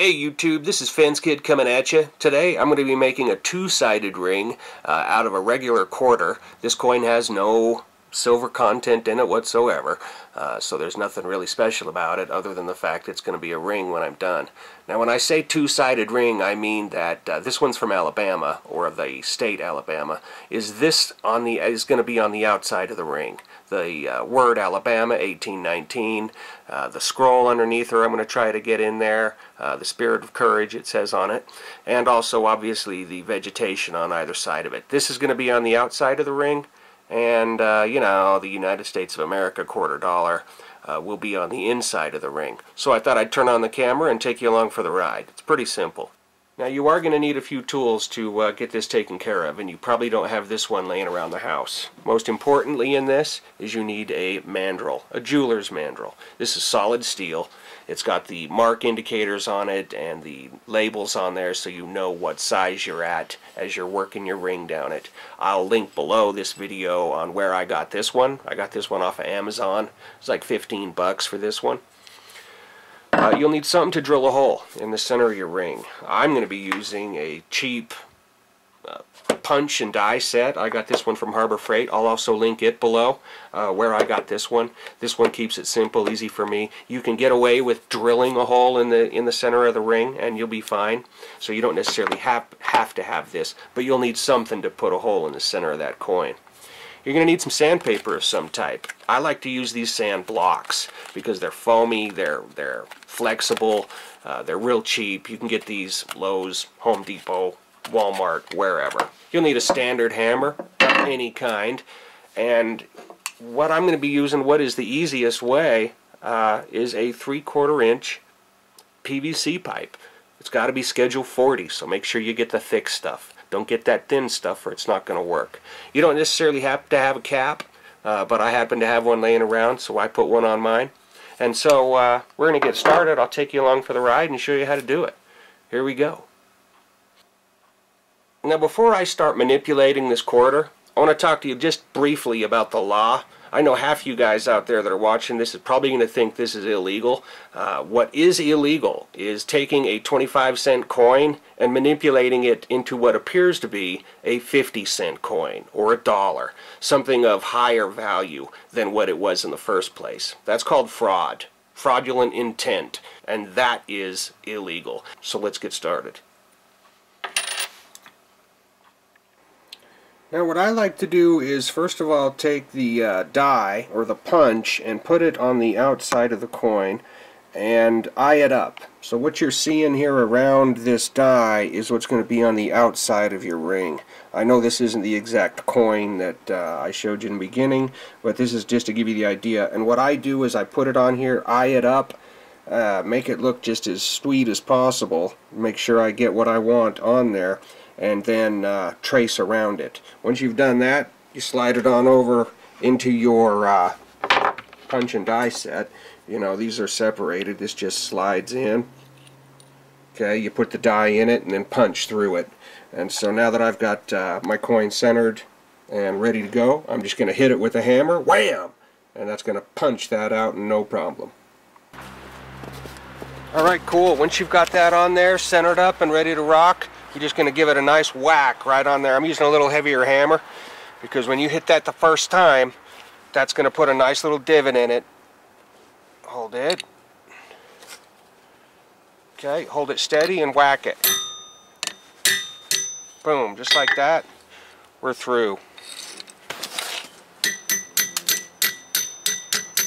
Hey YouTube, this is Fence Kid coming at you. Today I'm going to be making a two-sided ring out of a regular quarter. This coin has no silver content in it whatsoever, so there's nothing really special about it other than the fact it's going to be a ring when I'm done. Now when I say two-sided ring, I mean that this one's from Alabama, or the state Alabama. Is going to be on the outside of the ring. The word Alabama 1819, the scroll underneath her I'm going to try to get in there, the spirit of courage it says on it, and also obviously the vegetation on either side of it. This is going to be on the outside of the ring, and you know, the United States of America $quarter will be on the inside of the ring. So I thought I'd turn on the camera and take you along for the ride. It's pretty simple. Now you are going to need a few tools to get this taken care of, and you probably don't have this one laying around the house. Most importantly in this is you need a mandrel, a jeweler's mandrel. This is solid steel. It's got the mark indicators on it and the labels on there so you know what size you're at as you're working your ring down it. I'll link below this video on where I got this one. I got this one off of Amazon. It's like 15 bucks for this one. You'll need something to drill a hole in the center of your ring. I'm going to be using a cheap punch and die set. I got this one from Harbor Freight. I'll also link it below where I got this one. This one keeps it simple, easy for me. You can get away with drilling a hole in the center of the ring and you'll be fine. So you don't necessarily have to have this, but you'll need something to put a hole in the center of that coin. You're going to need some sandpaper of some type. I like to use these sand blocks because they're foamy, they're flexible, they're real cheap. You can get these Lowe's, Home Depot, Walmart, wherever. You'll need a standard hammer, any kind, and what I'm going to be using, what is the easiest way, is a 3/4 inch PVC pipe. It's got to be schedule 40, so make sure you get the thick stuff. Don't get that thin stuff or it's not going to work. You don't necessarily have to have a cap, but I happen to have one laying around, so I put one on mine. And so we're going to get started. I'll take you along for the ride and show you how to do it. Here we go. Now before I start manipulating this quarter, I want to talk to you just briefly about the law. I know half you guys out there that are watching this is probably going to think this is illegal. What is illegal is taking a 25-cent coin and manipulating it into what appears to be a 50-cent coin or $1, something of higher value than what it was in the first place. That's called fraud, fraudulent intent, and that is illegal. So let's get started. Now what I like to do is first of all take the die or the punch and put it on the outside of the coin and eye it up. So what you're seeing here around this die is what's going to be on the outside of your ring. I know this isn't the exact coin that I showed you in the beginning, but this is just to give you the idea. And what I do is I put it on here, eye it up, make it look just as sweet as possible, make sure I get what I want on there, and then trace around it. Once you've done that, you slide it on over into your punch and die set. You know, these are separated. This just slides in. Okay, you put the die in it and then punch through it. And so now that I've got my coin centered and ready to go, I'm just going to hit it with a hammer, wham! And that's going to punch that out no problem. Alright, cool. Once you've got that on there, centered up and ready to rock, you're just going to give it a nice whack right on there. I'm using a little heavier hammer because when you hit that the first time, that's going to put a nice little divot in it. Hold it. Okay, hold it steady and whack it. Boom, just like that. We're through. It's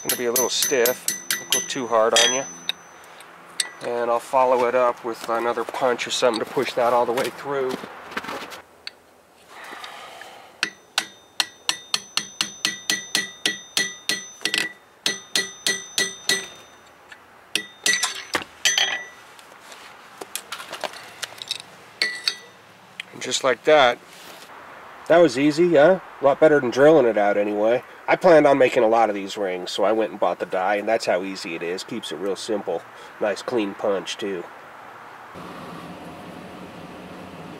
going to be a little stiff. Don't go too hard on you. And I'll follow it up with another punch or something to push that all the way through. And just like that. That was easy, huh? A lot better than drilling it out anyway. I planned on making a lot of these rings, so I went and bought the die, and that's how easy it is. Keeps it real simple. Nice clean punch, too.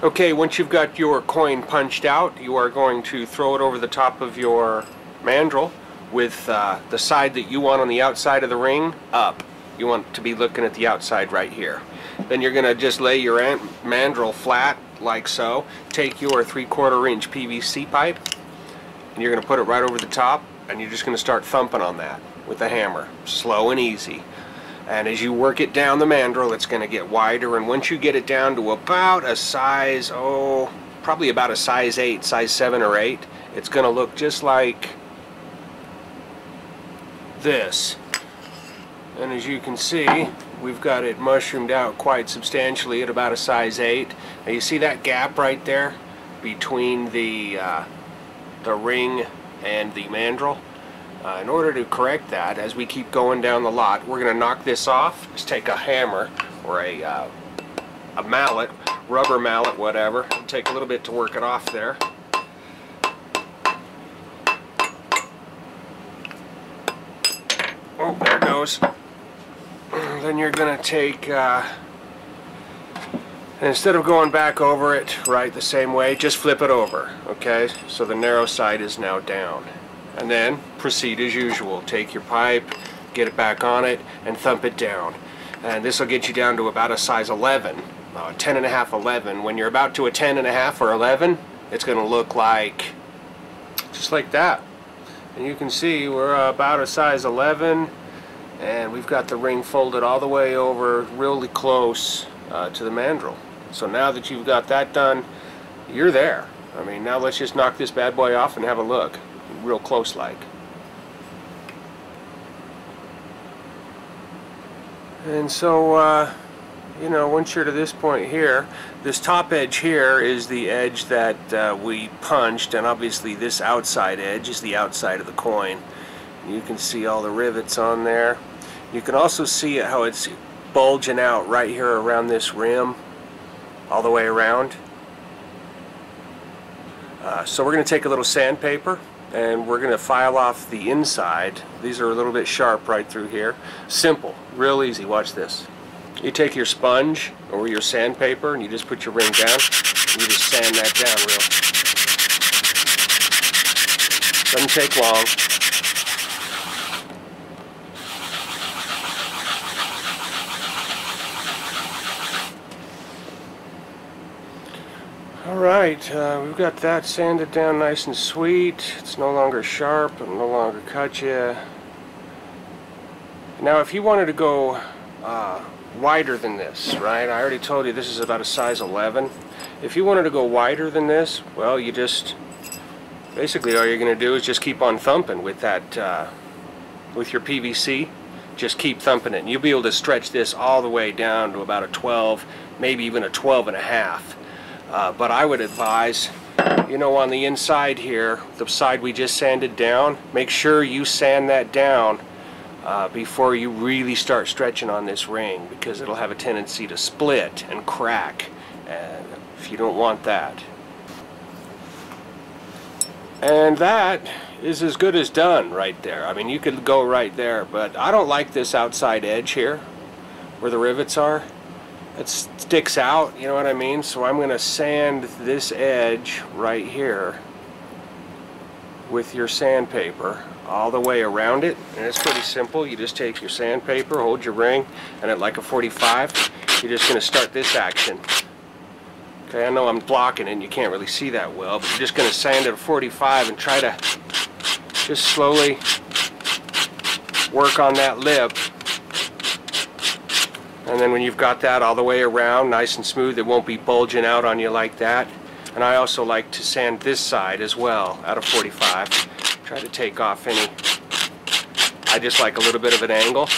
Okay, once you've got your coin punched out, you are going to throw it over the top of your mandrel with the side that you want on the outside of the ring up. You want to be looking at the outside right here. Then you're going to just lay your mandrel flat like so. Take your 3/4 inch PVC pipe and you're going to put it right over the top, and you're just going to start thumping on that with a hammer, slow and easy. And as you work it down the mandrel, it's going to get wider, and once you get it down to about a size, probably about a size 8, size 7 or 8, it's going to look just like this. And as you can see, we've got it mushroomed out quite substantially at about a size 8. Now you see that gap right there between the ring and the mandrel? In order to correct that, as we keep going down the lot, we're going to knock this off. Just take a hammer or a mallet, rubber mallet, whatever. It'll take a little bit to work it off there. Oh, there it goes. Then you're going to take, instead of going back over it right the same way, just flip it over, okay? So the narrow side is now down. And then proceed as usual. Take your pipe, get it back on it, and thump it down. And this will get you down to about a size 11, 10.5, 11. When you're about to a 10.5 or 11, it's going to look like, just like that. And you can see we're about a size 11, and we've got the ring folded all the way over really close to the mandrel. So now that you've got that done, you're there. I mean, now let's just knock this bad boy off and have a look. Real close like. And so you know, once you're to this point here, this top edge here is the edge that we punched, and obviously this outside edge is the outside of the coin. You can see all the rivets on there. You can also see how it's bulging out right here around this rim all the way around. So we're going to take a little sandpaper and we're going to file off the inside. These are a little bit sharp right through here. Simple, real easy. Watch this. You take your sponge or your sandpaper and you just put your ring down and you just sand that down real. Doesn't take long. Alright, we've got that sanded down nice and sweet. It's no longer sharp, it'll no longer cut you. Now if you wanted to go wider than this, right? I already told you this is about a size 11. If you wanted to go wider than this, well, you just, basically all you're going to do is just keep on thumping with that, with your PVC. Just keep thumping it. And you'll be able to stretch this all the way down to about a 12, maybe even a 12.5. But I would advise, you know, on the inside here, the side we just sanded down, make sure you sand that down before you really start stretching on this ring, because it'll have a tendency to split and crack, and if you don't want that. And that is as good as done right there. I mean, you could go right there, but I don't like this outside edge here where the rivets are. It sticks out, you know what I mean? So I'm going to sand this edge right here with your sandpaper all the way around it. And it's pretty simple. You just take your sandpaper, hold your ring, and at like a 45, you're just going to start this action. Okay, I know I'm blocking it and you can't really see that well, but you're just going to sand at a 45 and try to just slowly work on that lip. And then when you've got that all the way around, nice and smooth, it won't be bulging out on you like that. And I also like to sand this side as well at a 45. Try to take off any, I just like a little bit of an angle.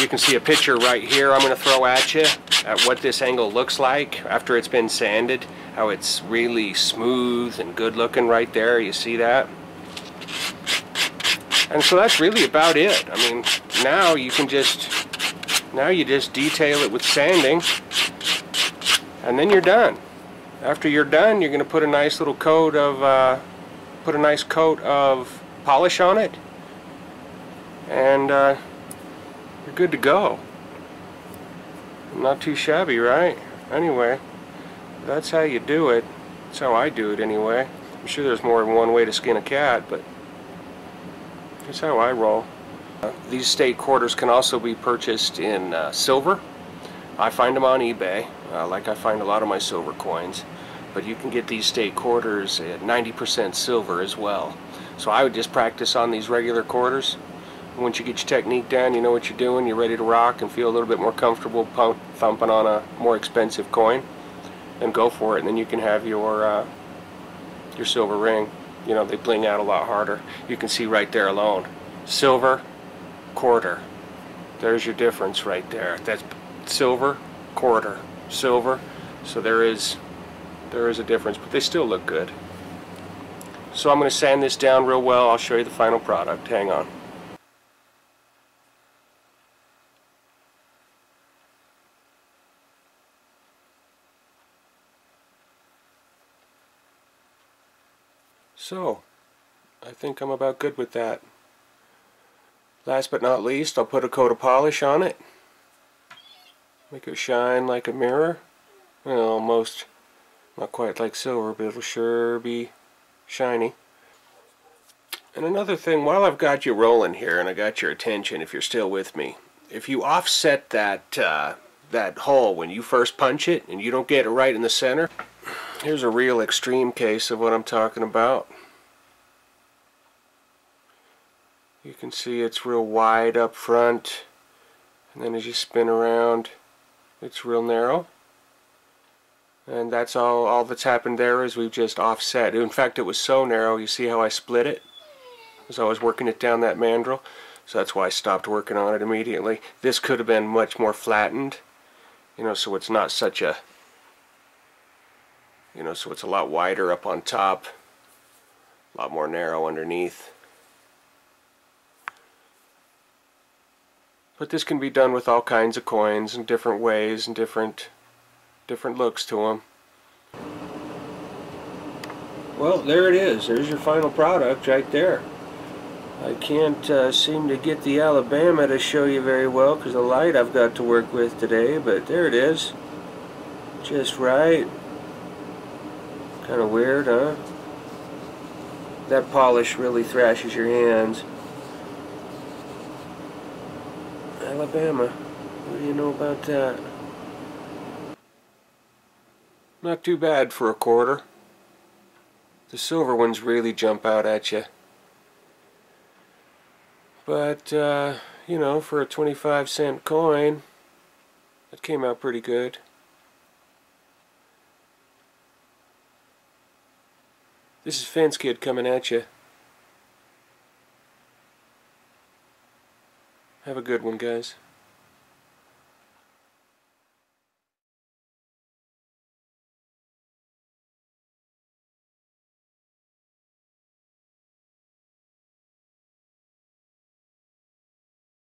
You can see a picture right here I'm going to throw at you at what this angle looks like after it's been sanded. How it's really smooth and good looking right there, you see that? And so that's really about it. I mean, now you can just, now you just detail it with sanding, and then you're done. After you're done, you're going to put a nice little coat of polish on it, and you're good to go. Not too shabby, right? Anyway, that's how you do it. That's how I do it anyway. I'm sure there's more than one way to skin a cat, but that's how I roll. These state quarters can also be purchased in silver. I find them on eBay, like I find a lot of my silver coins. But you can get these state quarters at 90% silver as well. So I would just practice on these regular quarters. Once you get your technique down, you know what you're doing, you're ready to rock and feel a little bit more comfortable thumping on a more expensive coin, then go for it, and then you can have your silver ring. You know, they bling out a lot harder. You can see right there alone. Silver, quarter. There's your difference right there. That's silver, quarter, silver. So there is a difference, but they still look good. So I'm going to sand this down real well. I'll show you the final product. Hang on. So, I think I'm about good with that. Last but not least, I'll put a coat of polish on it. Make it shine like a mirror. Well, almost, not quite like silver, but it'll sure be shiny. And another thing, while I've got you rolling here and I got your attention, if you're still with me, if you offset that hole when you first punch it and you don't get it right in the center, here's a real extreme case of what I'm talking about. You can see it's real wide up front, and then as you spin around, it's real narrow. And that's all that's happened there is we've just offset. In fact, it was so narrow, you see how I split it? As I was working it down that mandrel. So that's why I stopped working on it immediately. This could have been much more flattened, you know, so it's not such a, you know, so it's a lot wider up on top, a lot more narrow underneath. But this can be done with all kinds of coins in different ways and different looks to them. Well, there it is. There's your final product right there. I can't seem to get the Alabama to show you very well because the light I've got to work with today, but there it is. Just right. Kind of weird, huh? That polish really thrashes your hands. Alabama. What do you know about that? Not too bad for a quarter. The silver ones really jump out at you. But, you know, for a 25-cent coin, it came out pretty good. This is Fence Kid coming at you. Have a good one, guys.